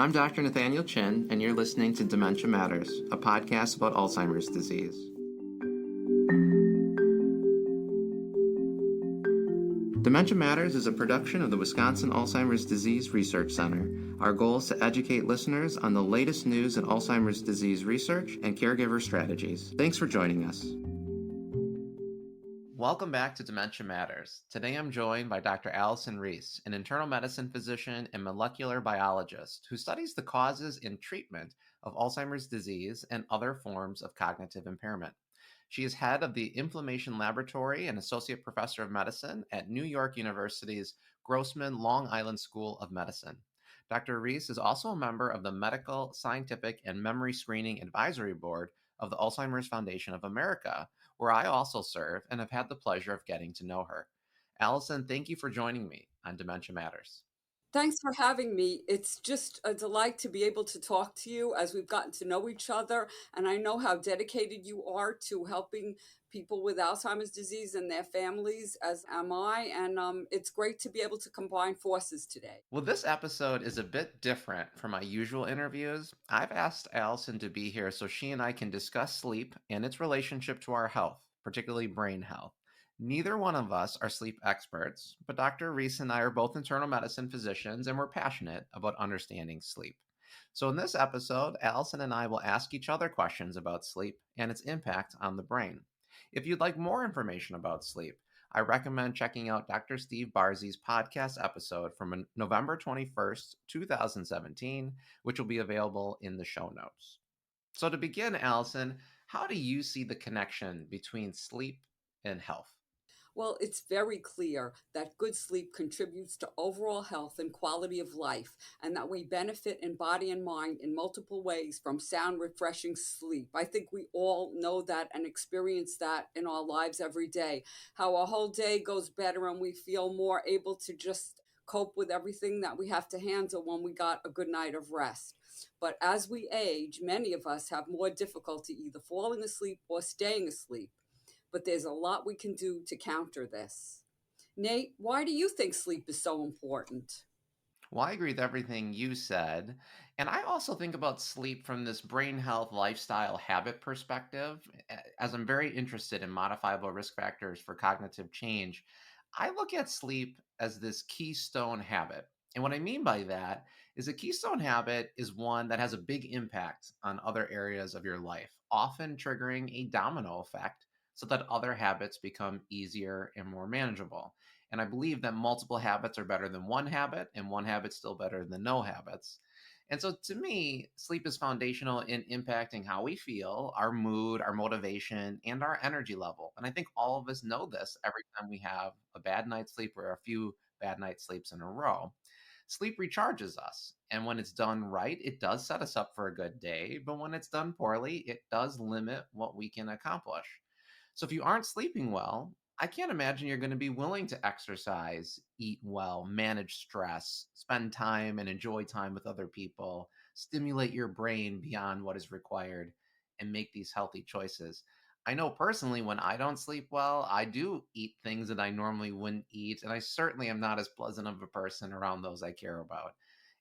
I'm Dr. Nathaniel Chin, and you're listening to Dementia Matters, a podcast about Alzheimer's disease. Dementia Matters is a production of the Wisconsin Alzheimer's Disease Research Center. Our goal is to educate listeners on the latest news in Alzheimer's disease research and caregiver strategies. Thanks for joining us. Welcome back to Dementia Matters. Today I'm joined by Dr. Allison Reiss, an internal medicine physician and molecular biologist who studies the causes and treatment of Alzheimer's disease and other forms of cognitive impairment. She is head of the Inflammation Laboratory and associate professor of medicine at New York University's Grossman Long Island School of Medicine. Dr. Reiss is also a member of the Medical, Scientific, and Memory Screening Advisory Board of the Alzheimer's Foundation of America, where I also serve and have had the pleasure of getting to know her. Allison, thank you for joining me on Dementia Matters. Thanks for having me. It's just a delight to be able to talk to you as we've gotten to know each other. And I know how dedicated you are to helping people with Alzheimer's disease and their families, as am I. And it's great to be able to combine forces today. Well, this episode is a bit different from my usual interviews. I've asked Allison to be here so she and I can discuss sleep and its relationship to our health, particularly brain health. Neither one of us are sleep experts, but Dr. Reiss and I are both internal medicine physicians and we're passionate about understanding sleep. So in this episode, Allison and I will ask each other questions about sleep and its impact on the brain. If you'd like more information about sleep, I recommend checking out Dr. Steve Barzi's podcast episode from November 21st, 2017, which will be available in the show notes. So to begin, Allison, how do you see the connection between sleep and health? Well, it's very clear that good sleep contributes to overall health and quality of life, and that we benefit in body and mind in multiple ways from sound, refreshing sleep. I think we all know that and experience that in our lives every day, how our whole day goes better and we feel more able to just cope with everything that we have to handle when we got a good night of rest. But as we age, many of us have more difficulty either falling asleep or staying asleep. But there's a lot we can do to counter this. Nate, why do you think sleep is so important? Well, I agree with everything you said. And I also think about sleep from this brain health lifestyle habit perspective. As I'm very interested in modifiable risk factors for cognitive change, I look at sleep as this keystone habit. And what I mean by that is a keystone habit is one that has a big impact on other areas of your life, often triggering a domino effect so that other habits become easier and more manageable. And I believe that multiple habits are better than one habit, and one habit's still better than no habits. And so to me, sleep is foundational in impacting how we feel, our mood, our motivation, and our energy level. And I think all of us know this every time we have a bad night's sleep or a few bad night sleeps in a row. Sleep recharges us. And when it's done right, it does set us up for a good day. But when it's done poorly, it does limit what we can accomplish. So if you aren't sleeping well, I can't imagine you're going to be willing to exercise, eat well, manage stress, spend time and enjoy time with other people, stimulate your brain beyond what is required, and make these healthy choices. I know personally when I don't sleep well, I do eat things that I normally wouldn't eat, and I certainly am not as pleasant of a person around those I care about.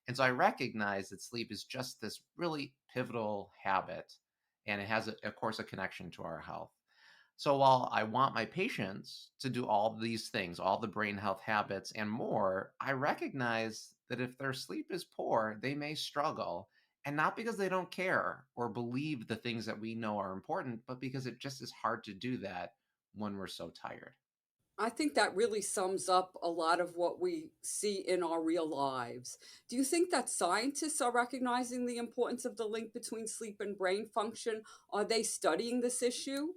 And so I recognize that sleep is just this really pivotal habit, and it has, of course, a connection to our health. So while I want my patients to do all these things, all the brain health habits and more, I recognize that if their sleep is poor, they may struggle. And not because they don't care or believe the things that we know are important, but because it just is hard to do that when we're so tired. I think that really sums up a lot of what we see in our real lives. Do you think that scientists are recognizing the importance of the link between sleep and brain function? Are they studying this issue?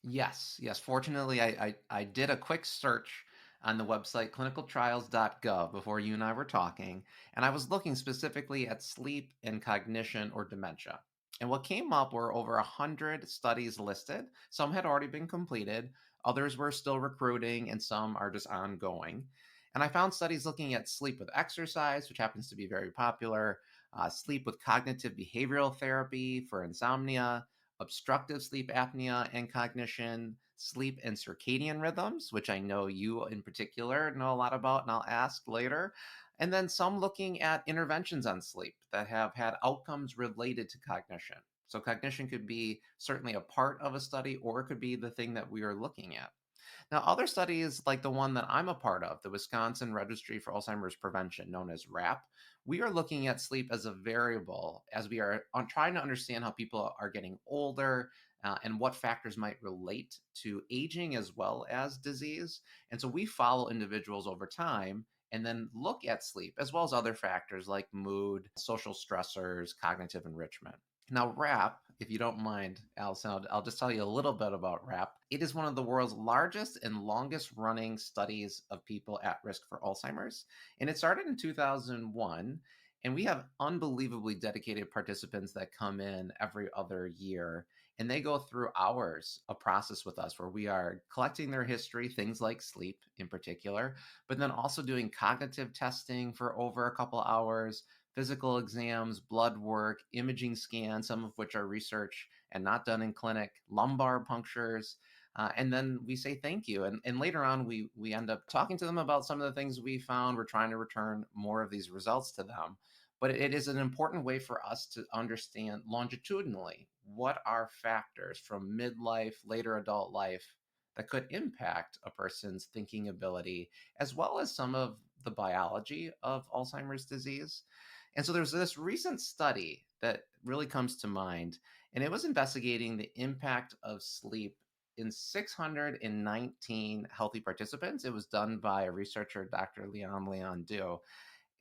Yes. Fortunately, I did a quick search on the website clinicaltrials.gov before you and I were talking, and I was looking specifically at sleep and cognition or dementia. And what came up were over 100 studies listed. Some had already been completed, others were still recruiting, and some are just ongoing. And I found studies looking at sleep with exercise, which happens to be very popular, sleep with cognitive behavioral therapy for insomnia, obstructive sleep apnea and cognition, sleep and circadian rhythms, which I know you in particular know a lot about, and I'll ask later, And then some looking at interventions on sleep that have had outcomes related to cognition. So, cognition could be certainly a part of a study, or it could be the thing that we are looking at. Now, other studies like the one that I'm a part of, the Wisconsin Registry for Alzheimer's Prevention, known as RAP, we are looking at sleep as a variable as we are on trying to understand how people are getting older and what factors might relate to aging as well as disease. And so we follow individuals over time and then look at sleep as well as other factors like mood, social stressors, cognitive enrichment. Now, RAP, if you don't mind, Allison, I'll just tell you a little bit about RAP. It is one of the world's largest and longest running studies of people at risk for Alzheimer's. And it started in 2001. And we have unbelievably dedicated participants that come in every other year. And they go through hours of process with us where we are collecting their history, things like sleep in particular, but then also doing cognitive testing for over a couple hours, physical exams, blood work, imaging scans, some of which are research and not done in clinic, lumbar punctures. And then we say thank you. And later on, we end up talking to them about some of the things we found. We're trying to return more of these results to them. But it is an important way for us to understand longitudinally what are factors from midlife, later adult life that could impact a person's thinking ability, as well as some of the biology of Alzheimer's disease. And so there's this recent study that really comes to mind, and it was investigating the impact of sleep in 619 healthy participants. It was done by a researcher, Dr. Leon Du.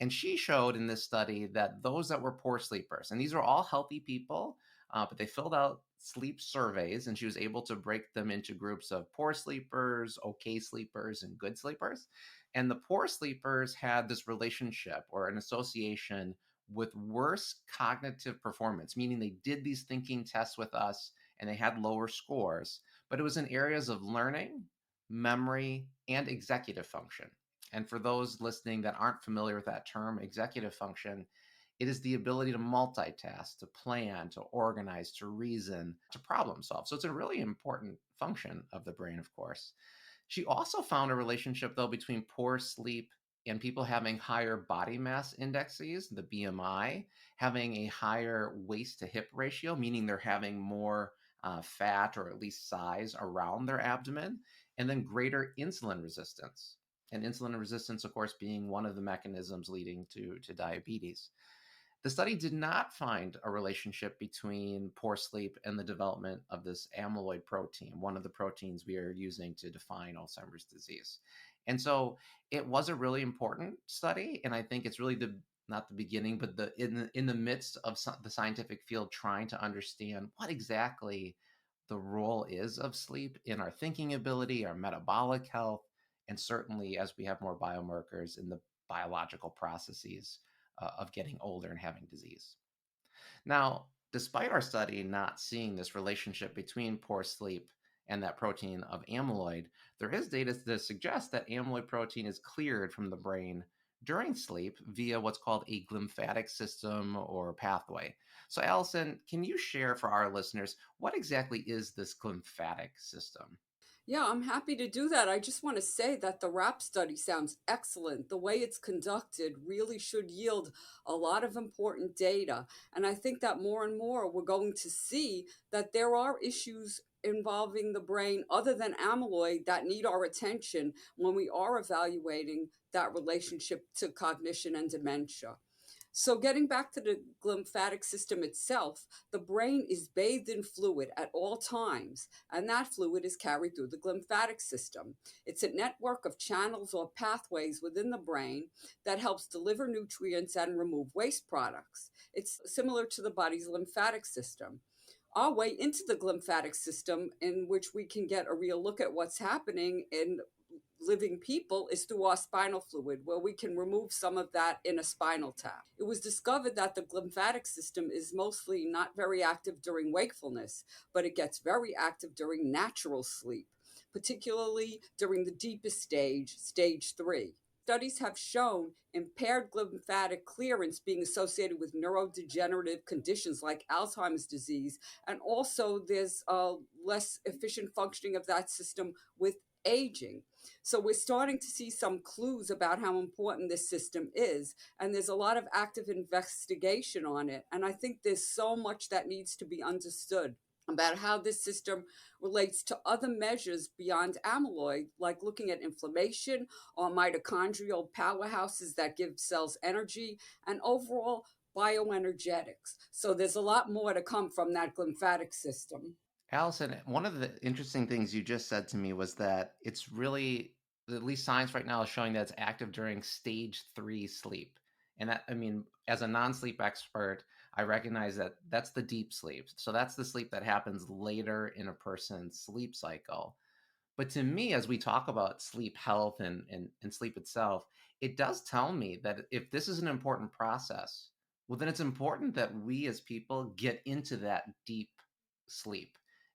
And she showed in this study that those that were poor sleepers, and these are all healthy people, but they filled out sleep surveys, and she was able to break them into groups of poor sleepers, okay sleepers, and good sleepers. And the poor sleepers had this relationship or an association with worse cognitive performance, meaning they did these thinking tests with us and they had lower scores, but it was in areas of learning, memory, and executive function. And for those listening that aren't familiar with that term, executive function, it is the ability to multitask, to plan, to organize, to reason, to problem solve. So it's a really important function of the brain, of course. She also found a relationship, though, between poor sleep and people having higher body mass indexes, the BMI, having a higher waist to hip ratio, meaning they're having more fat or at least size around their abdomen, and then greater insulin resistance. And insulin resistance, of course, being one of the mechanisms leading to diabetes. The study did not find a relationship between poor sleep and the development of this amyloid protein, one of the proteins we are using to define Alzheimer's disease. And so it was a really important study, and I think it's really the not the beginning, but in the midst of the scientific field trying to understand what exactly the role is of sleep in our thinking ability, our metabolic health, and certainly as we have more biomarkers in the biological processes of getting older and having disease. Now, despite our study not seeing this relationship between poor sleep and that protein of amyloid, there is data that suggests that amyloid protein is cleared from the brain during sleep via what's called a glymphatic system or pathway. So, Allison, can you share for our listeners what exactly is this glymphatic system? Yeah, I'm happy to do that. I just want to say that the RAP study sounds excellent. The way it's conducted really should yield a lot of important data. And I think that more and more we're going to see that there are issues involving the brain other than amyloid that need our attention when we are evaluating that relationship to cognition and dementia. So, getting back to the glymphatic system itself, the brain is bathed in fluid at all times, and that fluid is carried through the glymphatic system. It's a network of channels or pathways within the brain that helps deliver nutrients and remove waste products. It's similar to the body's lymphatic system. Our way into the glymphatic system, in which we can get a real look at what's happening in living people, is through our spinal fluid, where we can remove some of that in a spinal tap. It was discovered that the glymphatic system is mostly not very active during wakefulness, but it gets very active during natural sleep, particularly during the deepest stage, stage 3. Studies have shown impaired glymphatic clearance being associated with neurodegenerative conditions like Alzheimer's disease, and also there's less efficient functioning of that system with aging. So we're starting to see some clues about how important this system is, and there's a lot of active investigation on it. And I think there's so much that needs to be understood about how this system relates to other measures beyond amyloid, like looking at inflammation or mitochondrial powerhouses that give cells energy and overall bioenergetics. So there's a lot more to come from that glymphatic system. Allison, one of the interesting things you just said to me was that it's really, at least science right now is showing that it's active during stage three sleep. And that, I mean, as a non sleep expert, I recognize that that's the deep sleep. So that's the sleep that happens later in a person's sleep cycle. But to me, as we talk about sleep health and sleep itself, it does tell me that if this is an important process, well, then it's important that we as people get into that deep sleep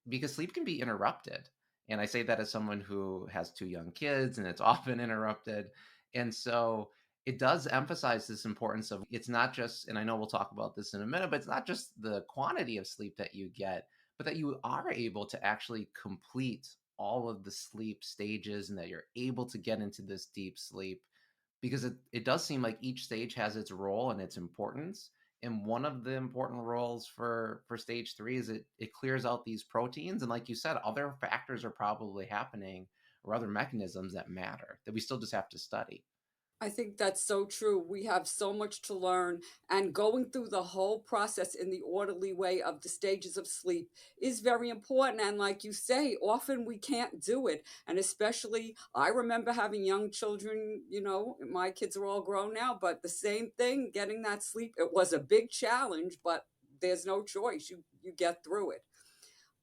because sleep can be interrupted. And I say that as someone who has two young kids and it's often interrupted. And so it does emphasize this importance of it's not just, and I know we'll talk about this in a minute, but it's not just the quantity of sleep that you get, but that you are able to actually complete all of the sleep stages and that you're able to get into this deep sleep because it does seem like each stage has its role and its importance. And one of the important roles for stage three is it clears out these proteins. And like you said, other factors are probably happening or other mechanisms that matter that we still just have to study. I think that's so true. We have so much to learn, and going through the whole process in the orderly way of the stages of sleep is very important. And like you say, often we can't do it. And especially, I remember having young children, my kids are all grown now, but the same thing, getting that sleep, it was a big challenge, but there's no choice. You get through it.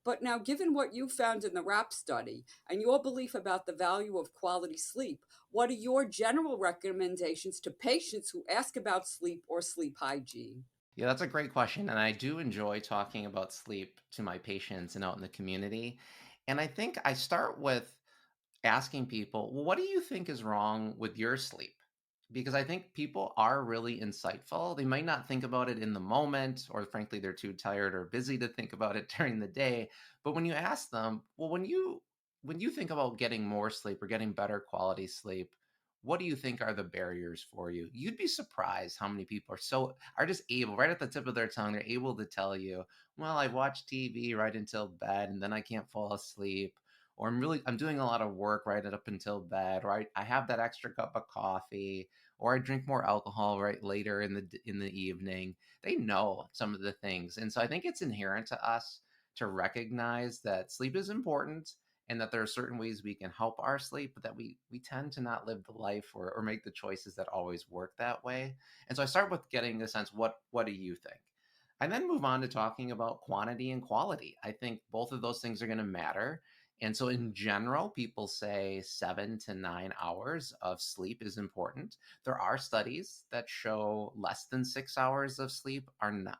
But now, given what you found in the RAP study and your belief about the value of quality sleep, what are your general recommendations to patients who ask about sleep or sleep hygiene? Yeah, that's a great question. And I do enjoy talking about sleep to my patients and out in the community. And I think I start with asking people, well, what do you think is wrong with your sleep? Because I think people are really insightful. They might not think about it in the moment, or frankly, they're too tired or busy to think about it during the day. But when you ask them, well, when you think about getting more sleep or getting better quality sleep, what do you think are the barriers for you? You'd be surprised how many people are just able, right at the tip of their tongue, they're able to tell you, well, I watch TV right until bed and then I can't fall asleep, or I'm doing a lot of work right up until bed, or I have that extra cup of coffee, or I drink more alcohol right later in the evening. They know some of the things. And so I think it's inherent to us to recognize that sleep is important and that there are certain ways we can help our sleep, but that we tend to not live the life or make the choices that always work that way. And so I start with getting the sense, what do you think? And then move on to talking about quantity and quality. I think both of those things are going to matter. And so, in general, people say 7 to 9 hours of sleep is important. There are studies that show less than 6 hours of sleep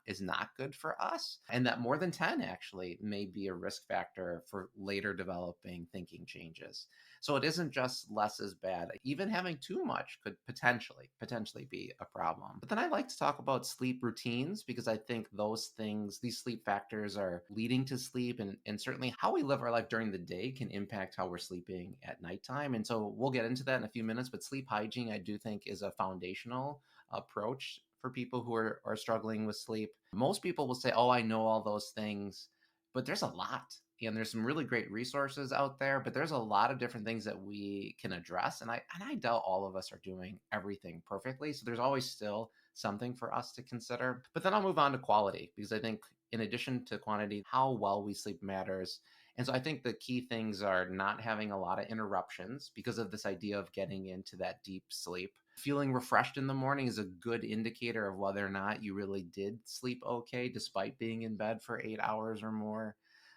is not good for us, and that more than 10 actually may be a risk factor for later developing thinking changes. So it isn't just less is bad. Even having too much could potentially be a problem. But then I like to talk about sleep routines because I think these sleep factors are leading to sleep, and certainly how we live our life during the day can impact how we're sleeping at nighttime. And so we'll get into that in a few minutes, but sleep hygiene I do think is a foundational approach for people who are struggling with sleep. Most people will say, "Oh, I know all those things," but there's a lot. And there's some really great resources out there, but there's a lot of different things that we can address. And I doubt all of us are doing everything perfectly. So there's always still something for us to consider. But then I'll move on to quality because I think in addition to quantity, how well we sleep matters. And so I think the key things are not having a lot of interruptions because of this idea of getting into that deep sleep. Feeling refreshed in the morning is a good indicator of whether or not you really did sleep okay despite being in bed for 8 hours or more.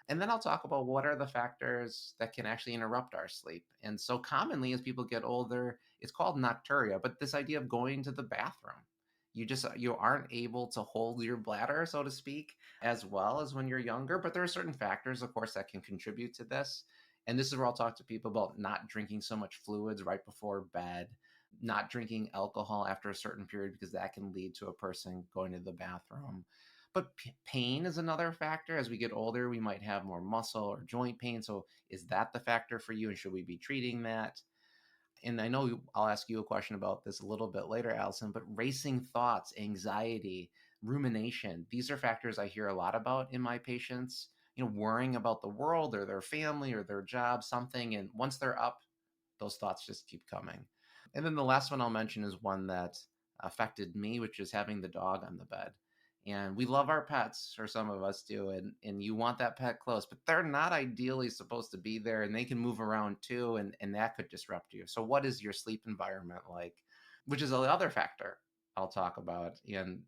And then I'll talk about what are the factors that can actually interrupt our sleep. And so commonly as people get older, it's called nocturia, but this idea of going to the bathroom. You aren't able to hold your bladder, so to speak, as well as when you're younger, but there are certain factors of course that can contribute to this. And this is where I'll talk to people about not drinking so much fluids right before bed, not drinking alcohol after a certain period because that can lead to a person going to the bathroom. But pain is another factor. As we get older, we might have more muscle or joint pain. So is that the factor for you? And should we be treating that? And I know I'll ask you a question about this a little bit later, Allison, but racing thoughts, anxiety, rumination, these are factors I hear a lot about in my patients, worrying about the world or their family or their job, something. And once they're up, those thoughts just keep coming. And then the last one I'll mention is one that affected me, which is having the dog on the bed. And we love our pets, or some of us do, and you want that pet close, but they're not ideally supposed to be there, and they can move around too, and that could disrupt you. So, what is your sleep environment like? Which is another factor I'll talk about. And,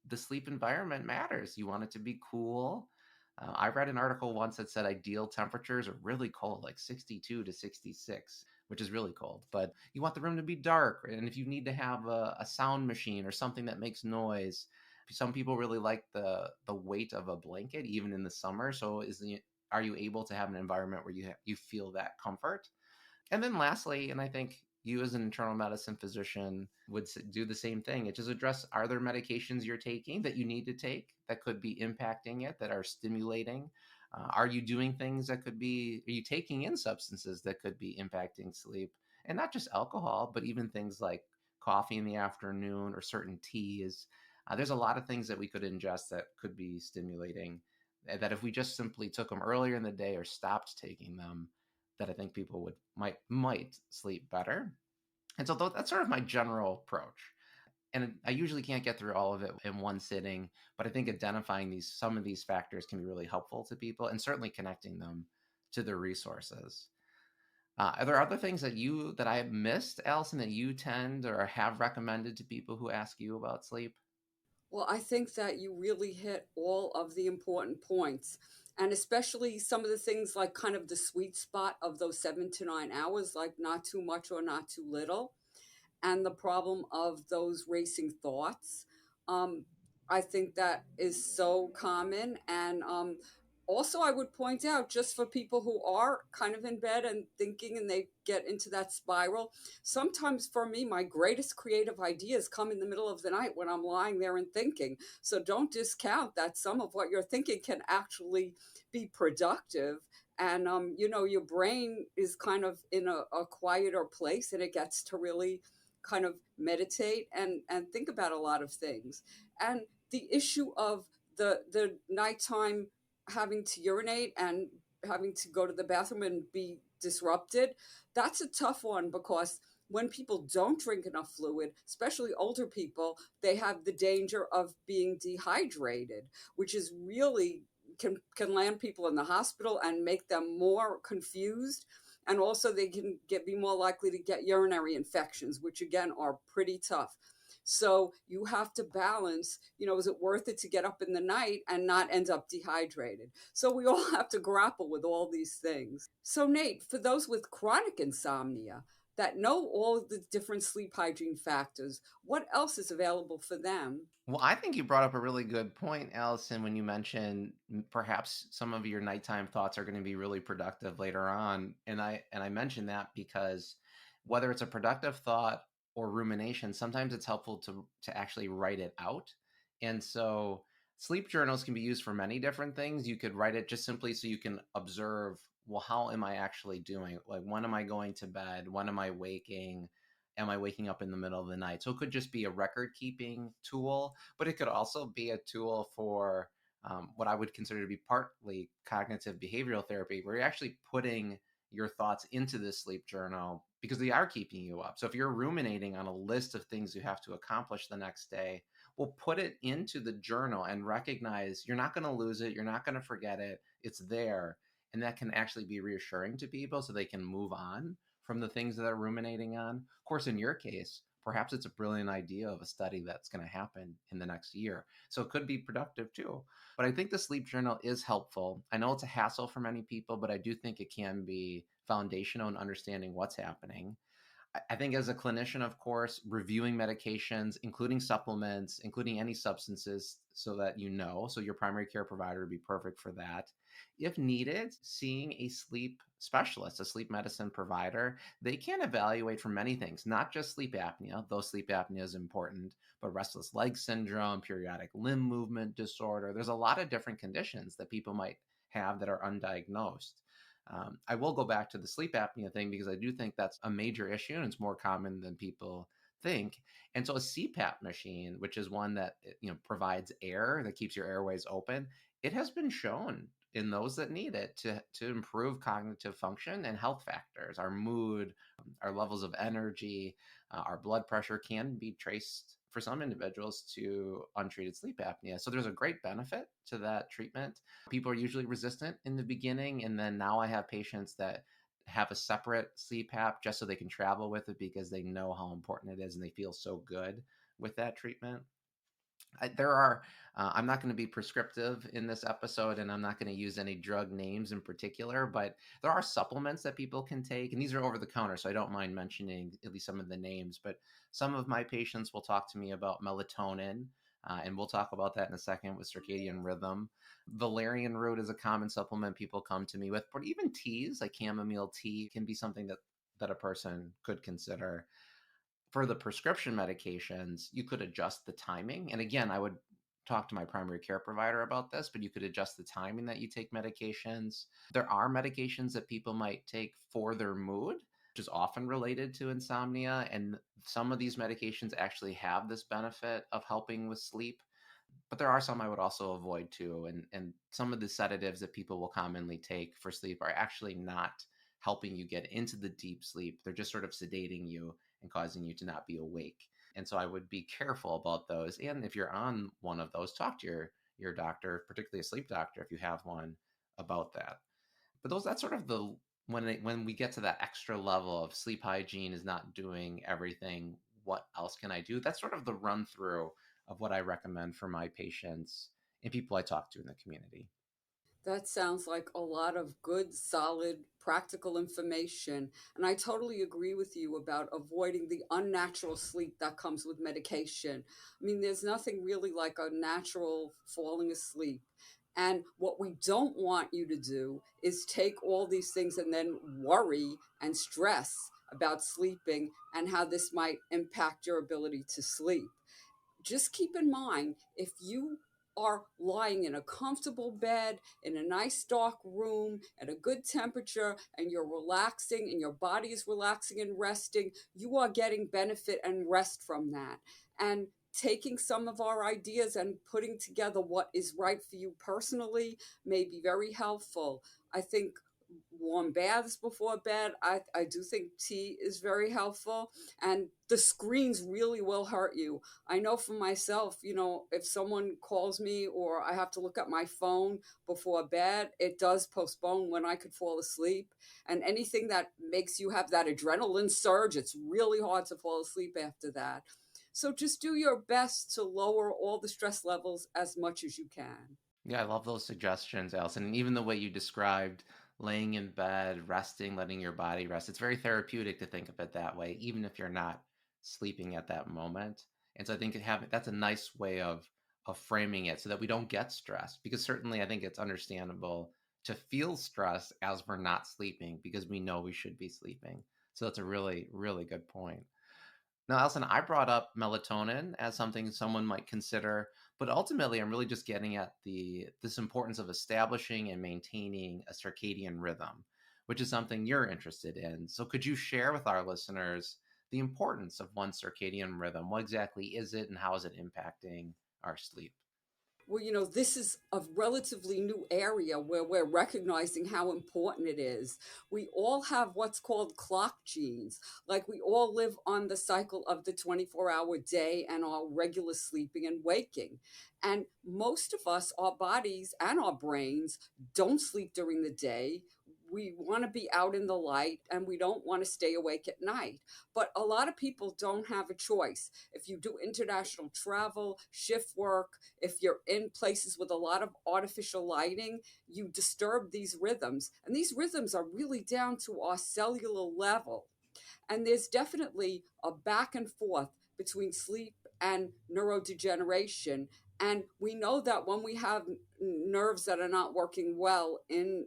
the sleep environment matters. You want it to be cool. I read an article once that said ideal temperatures are really cold, like 62 to 66, which is really cold. But you want the room to be dark. And if you need to have a sound machine or something that makes noise, some people really like the weight of a blanket, even in the summer. So are you able to have an environment where you feel that comfort? And then lastly, and I think you as an internal medicine physician would do the same thing. It just address, are there medications you're taking that you need to take that could be impacting it, that are stimulating? Are you doing things that are you taking in substances that could be impacting sleep? And not just alcohol, but even things like coffee in the afternoon or certain teas. There's a lot of things that we could ingest that could be stimulating, that if we just simply took them earlier in the day or stopped taking them, that I think people might sleep better. And so that's sort of my general approach. And I usually can't get through all of it in one sitting, but I think identifying some of these factors can be really helpful to people, and certainly connecting them to the resources. Are there other things that I have missed, Allison, that you tend or have recommended to people who ask you about sleep? Well, I think that you really hit all of the important points. And especially some of the things like kind of the sweet spot of those 7 to 9 hours, like not too much or not too little, and the problem of those racing thoughts. Um, I think that is so common. And also, I would point out, just for people who are kind of in bed and thinking and they get into that spiral, sometimes for me, my greatest creative ideas come in the middle of the night when I'm lying there and thinking. So don't discount that some of what you're thinking can actually be productive. And, your brain is kind of in a quieter place and it gets to really kind of meditate and think about a lot of things. And the issue of the nighttime having to urinate and having to go to the bathroom and be disrupted, that's a tough one because when people don't drink enough fluid, especially older people, they have the danger of being dehydrated, which is really can land people in the hospital and make them more confused, and also they can be more likely to get urinary infections, which again are pretty tough. So you have to balance, is it worth it to get up in the night and not end up dehydrated? So we all have to grapple with all these things. So Nate, for those with chronic insomnia that know all of the different sleep hygiene factors, what else is available for them? Well, I think you brought up a really good point, Allison, when you mentioned perhaps some of your nighttime thoughts are going to be really productive later on. And I mentioned that because whether it's a productive thought or rumination, sometimes it's helpful to actually write it out. And so sleep journals can be used for many different things. You could write it just simply so you can observe, well, how am I actually doing? Like, when am I going to bed? When am I waking? Am I waking up in the middle of the night? So it could just be a record keeping tool, but it could also be a tool for what I would consider to be partly cognitive behavioral therapy, where you're actually putting your thoughts into this sleep journal because they are keeping you up. So if you're ruminating on a list of things you have to accomplish the next day, well, put it into the journal and recognize you're not going to lose it. You're not going to forget it. It's there. And that can actually be reassuring to people so they can move on from the things that they're ruminating on. Of course, in your case, perhaps it's a brilliant idea of a study that's going to happen in the next year. So it could be productive too. But I think the sleep journal is helpful. I know it's a hassle for many people, but I do think it can be foundational in understanding what's happening. I think as a clinician, of course, reviewing medications, including supplements, including any substances, so that so your primary care provider would be perfect for that. If needed, seeing a sleep specialist, a sleep medicine provider, they can evaluate for many things, not just sleep apnea, though sleep apnea is important, but restless leg syndrome, periodic limb movement disorder. There's a lot of different conditions that people might have that are undiagnosed. I will go back to the sleep apnea thing because I do think that's a major issue and it's more common than people think. And so a CPAP machine, which is one that provides air that keeps your airways open, it has been shown in those that need it to improve cognitive function and health factors. Our mood, our levels of energy, our blood pressure can be traced for some individuals to untreated sleep apnea. So there's a great benefit to that treatment. People are usually resistant in the beginning, and then now I have patients that have a separate CPAP just so they can travel with it because they know how important it is and they feel so good with that treatment. There are, I'm not going to be prescriptive in this episode and I'm not going to use any drug names in particular, but there are supplements that people can take, and these are over the counter. So I don't mind mentioning at least some of the names, but some of my patients will talk to me about melatonin. And we'll talk about that in a second with circadian rhythm. Valerian root is a common supplement people come to me with, but even teas like chamomile tea can be something that a person could consider. For the prescription medications, you could adjust the timing. And again, I would talk to my primary care provider about this, but you could adjust the timing that you take medications. There are medications that people might take for their mood, which is often related to insomnia. And some of these medications actually have this benefit of helping with sleep. But there are some I would also avoid too. And some of the sedatives that people will commonly take for sleep are actually not helping you get into the deep sleep. They're just sort of sedating you and causing you to not be awake. And so I would be careful about those. And if you're on one of those, talk to your doctor, particularly a sleep doctor if you have one, about that. But those that's sort of the when we get to that extra level of sleep hygiene is not doing everything, what else can I do? That's sort of the run through of what I recommend for my patients and people I talk to in the community. That sounds like a lot of good, solid, practical information. And I totally agree with you about avoiding the unnatural sleep that comes with medication. I mean, there's nothing really like a natural falling asleep. And what we don't want you to do is take all these things and then worry and stress about sleeping and how this might impact your ability to sleep. Just keep in mind, if you are lying in a comfortable bed in a nice dark room at a good temperature and you're relaxing and your body is relaxing and resting, you are getting benefit and rest from that. And taking some of our ideas and putting together what is right for you personally may be very helpful. I think warm baths before bed. I do think tea is very helpful, and the screens really will hurt you. I know for myself, if someone calls me or I have to look at my phone before bed, it does postpone when I could fall asleep. And anything that makes you have that adrenaline surge, it's really hard to fall asleep after that. So just do your best to lower all the stress levels as much as you can. Yeah, I love those suggestions, Allison. And even the way you described laying in bed, resting, letting your body rest, it's very therapeutic to think of it that way, even if you're not sleeping at that moment. And so I think that's a nice way of framing it so that we don't get stressed. Because certainly I think it's understandable to feel stress as we're not sleeping because we know we should be sleeping. So that's a really, really good point. Now, Alison, I brought up melatonin as something someone might consider, but ultimately, I'm really just getting at the this importance of establishing and maintaining a circadian rhythm, which is something you're interested in. So, could you share with our listeners the importance of one circadian rhythm? What exactly is it, and how is it impacting our sleep? Well, this is a relatively new area where we're recognizing how important it is. We all have what's called clock genes. Like we all live on the cycle of the 24-hour day and our regular sleeping and waking. And most of us, our bodies and our brains, don't sleep during the day. We want to be out in the light and we don't want to stay awake at night. But a lot of people don't have a choice. If you do international travel, shift work, if you're in places with a lot of artificial lighting, you disturb these rhythms. And these rhythms are really down to our cellular level. And there's definitely a back and forth between sleep and neurodegeneration. And we know that when we have nerves that are not working well in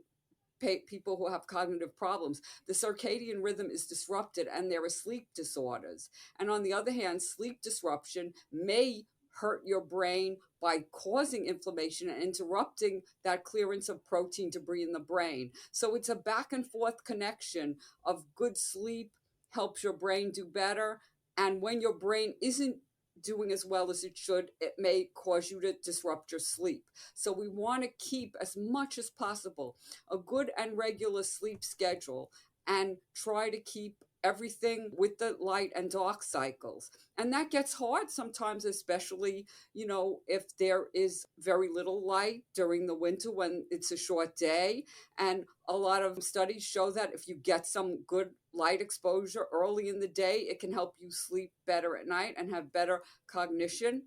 people who have cognitive problems, the circadian rhythm is disrupted and there are sleep disorders. And on the other hand, sleep disruption may hurt your brain by causing inflammation and interrupting that clearance of protein debris in the brain. So it's a back and forth connection of good sleep helps your brain do better. And when your brain isn't doing as well as it should, it may cause you to disrupt your sleep. So we want to keep as much as possible a good and regular sleep schedule and try to keep everything with the light and dark cycles. And that gets hard sometimes, especially, if there is very little light during the winter when it's a short day. And a lot of studies show that if you get some good light exposure early in the day, it can help you sleep better at night and have better cognition.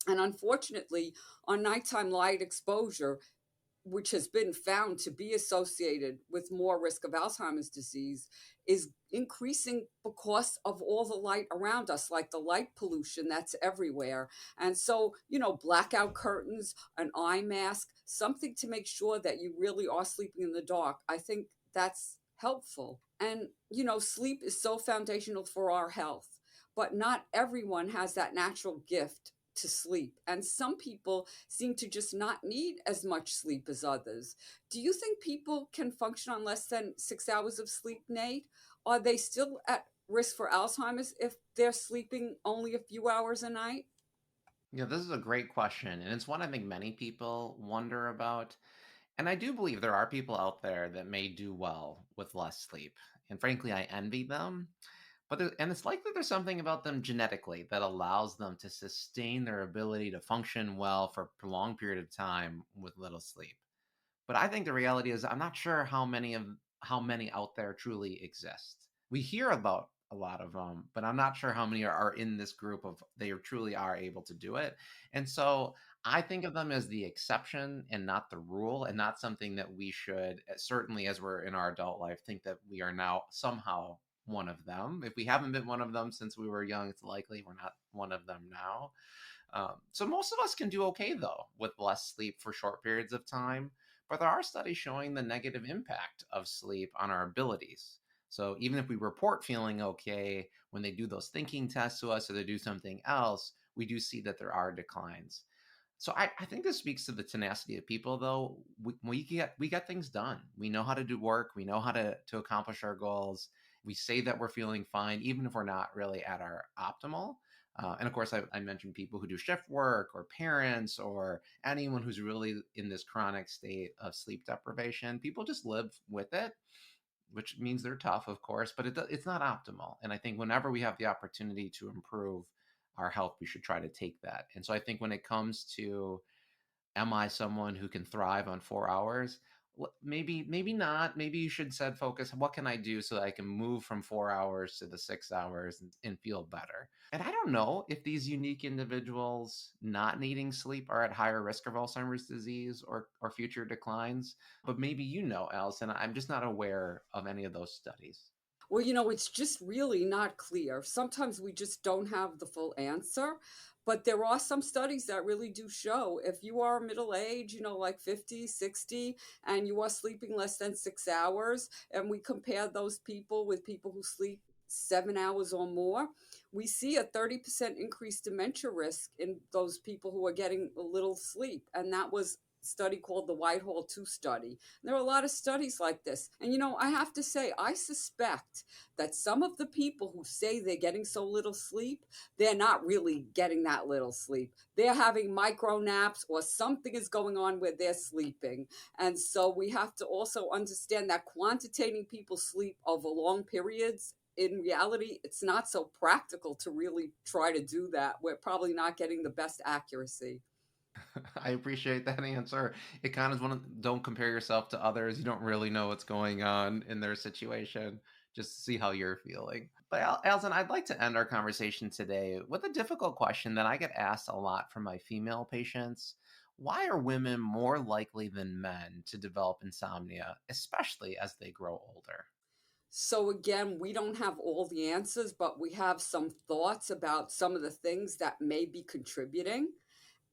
And unfortunately, on nighttime light exposure, which has been found to be associated with more risk of Alzheimer's disease, is increasing because of all the light around us, like the light pollution that's everywhere. And so, blackout curtains, an eye mask, something to make sure that you really are sleeping in the dark. I think that's helpful. And, sleep is so foundational for our health, but not everyone has that natural gift to sleep. And some people seem to just not need as much sleep as others. Do you think people can function on less than 6 hours of sleep, Nate? Are they still at risk for Alzheimer's if they're sleeping only a few hours a night? Yeah, this is a great question, and it's one I think many people wonder about. And I do believe there are people out there that may do well with less sleep. And frankly, I envy them. And it's likely there's something about them genetically that allows them to sustain their ability to function well for a prolonged period of time with little sleep. But I think the reality is I'm not sure how many out there truly exist. We hear about a lot of them, but I'm not sure how many are in this group of truly are able to do it. And so I think of them as the exception and not the rule, and not something that we should, certainly as we're in our adult life, think that we are now somehow one of them. If we haven't been one of them since we were young, it's likely we're not one of them now. So most of us can do okay though with less sleep for short periods of time, but there are studies showing the negative impact of sleep on our abilities. So even if we report feeling okay, when they do those thinking tests to us or they do something else, we do see that there are declines. So I think this speaks to the tenacity of people, though. We get things done. We know how to do work. We know how to accomplish our goals. We say that we're feeling fine, even if we're not really at our optimal. And of course, I mentioned people who do shift work, or parents, or anyone who's really in this chronic state of sleep deprivation. People just live with it, which means they're tough, of course, but it's not optimal. And I think whenever we have the opportunity to improve our health, we should try to take that. And so I think when it comes to, am I someone who can thrive on 4 hours? Maybe not. Maybe you should set focus. What can I do so that I can move from 4 hours to the 6 hours and feel better? And I don't know if these unique individuals not needing sleep are at higher risk of Alzheimer's disease or future declines. But maybe Allison. I'm just not aware of any of those studies. Well, it's just really not clear. Sometimes we just don't have the full answer. But there are some studies that really do show if you are middle age, like 50, 60, and you are sleeping less than 6 hours, and we compare those people with people who sleep 7 hours or more, we see a 30% increased dementia risk in those people who are getting a little sleep. And that was study called the Whitehall 2 study. There are a lot of studies like this. And I have to say, I suspect that some of the people who say they're getting so little sleep, they're not really getting that little sleep. They're having micro naps or something is going on where they're sleeping. And so we have to also understand that quantitating people's sleep over long periods, in reality, it's not so practical to really try to do that. We're probably not getting the best accuracy. I appreciate that answer. It kind of is don't compare yourself to others. You don't really know what's going on in their situation. Just see how you're feeling. But Alison, I'd like to end our conversation today with a difficult question that I get asked a lot from my female patients. Why are women more likely than men to develop insomnia, especially as they grow older? So again, we don't have all the answers, but we have some thoughts about some of the things that may be contributing.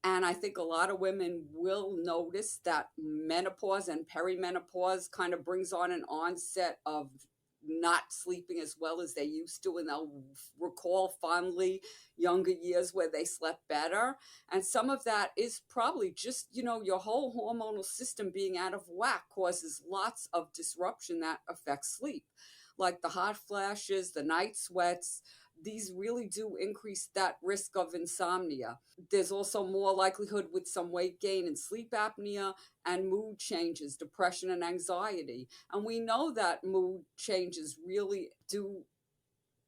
And I think a lot of women will notice that menopause and perimenopause kind of brings on an onset of not sleeping as well as they used to, and they'll recall fondly younger years where they slept better. And some of that is probably just, your whole hormonal system being out of whack causes lots of disruption that affects sleep, like the hot flashes, the night sweats. These really do increase that risk of insomnia. There's also more likelihood with some weight gain and sleep apnea and mood changes, depression and anxiety. And we know that mood changes really do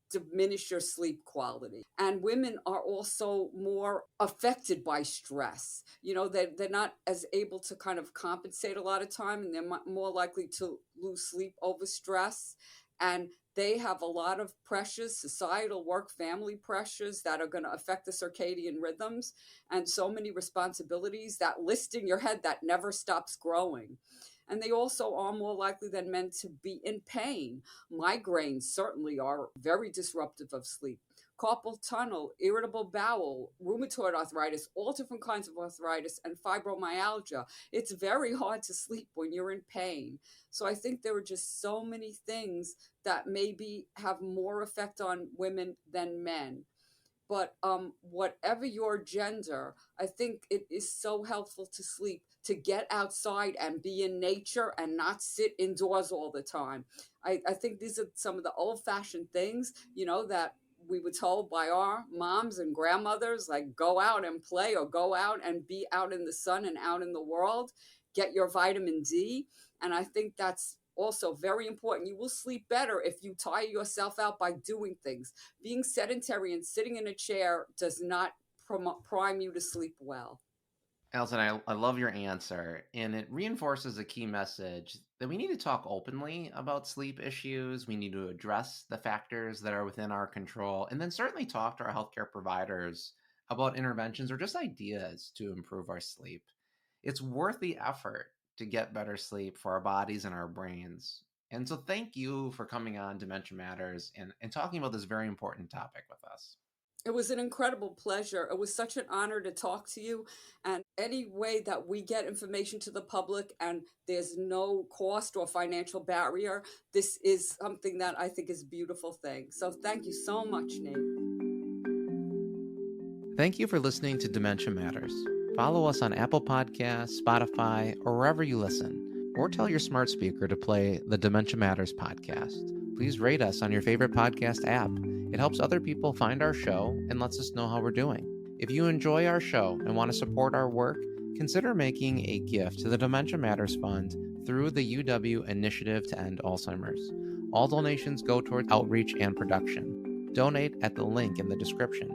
diminish your sleep quality. And women are also more affected by stress. They're not as able to kind of compensate a lot of time, and they're more likely to lose sleep over stress. And they have a lot of pressures, societal, work, family pressures that are going to affect the circadian rhythms, and so many responsibilities, that list in your head that never stops growing. And they also are more likely than men to be in pain. Migraines certainly are very disruptive of sleep. Carpal tunnel, irritable bowel, rheumatoid arthritis, all different kinds of arthritis, and fibromyalgia. It's very hard to sleep when you're in pain. So I think there are just so many things that maybe have more effect on women than men. But whatever your gender, I think it is so helpful to sleep, to get outside and be in nature and not sit indoors all the time. I think these are some of the old fashioned things, that we were told by our moms and grandmothers, like go out and play, or go out and be out in the sun and out in the world, get your vitamin D. And I think that's also very important. You will sleep better if you tire yourself out by doing things. Being sedentary and sitting in a chair does not prime you to sleep well. Allison, I love your answer, and it reinforces a key message that we need to talk openly about sleep issues. We need to address the factors that are within our control, and then certainly talk to our healthcare providers about interventions or just ideas to improve our sleep. It's worth the effort to get better sleep for our bodies and our brains. And so, thank you for coming on Dementia Matters and talking about this very important topic with us. It was an incredible pleasure. It was such an honor to talk to you. And any way that we get information to the public and there's no cost or financial barrier, this is something that I think is a beautiful thing. So thank you so much, Nate. Thank you for listening to Dementia Matters. Follow us on Apple Podcasts, Spotify, or wherever you listen, or tell your smart speaker to play the Dementia Matters podcast. Please rate us on your favorite podcast app. It helps other people find our show and lets us know how we're doing. If you enjoy our show and want to support our work, consider making a gift to the Dementia Matters Fund through the UW Initiative to End Alzheimer's. All donations go toward outreach and production. Donate at the link in the description.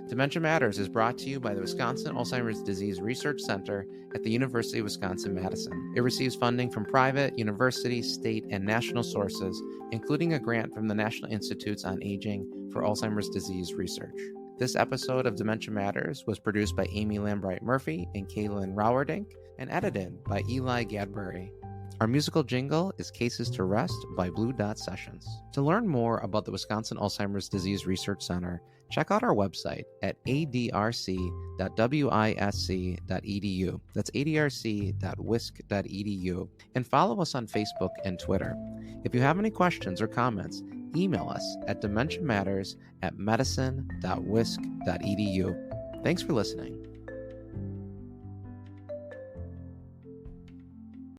Dementia Matters is brought to you by the Wisconsin Alzheimer's Disease Research Center at the University of Wisconsin-Madison. It receives funding from private, university, state, and national sources, including a grant from the National Institutes on Aging for Alzheimer's Disease Research. This episode of Dementia Matters was produced by Amy Lambright Murphy and Kaylin Rowerdink and edited by Eli Gadbury. Our musical jingle is Cases to Rest by Blue Dot Sessions. To learn more about the Wisconsin Alzheimer's Disease Research Center, check out our website at adrc.wisc.edu. That's adrc.wisc.edu. And follow us on Facebook and Twitter. If you have any questions or comments, email us at dementiamatters@medicine.wisc.edu. Thanks for listening.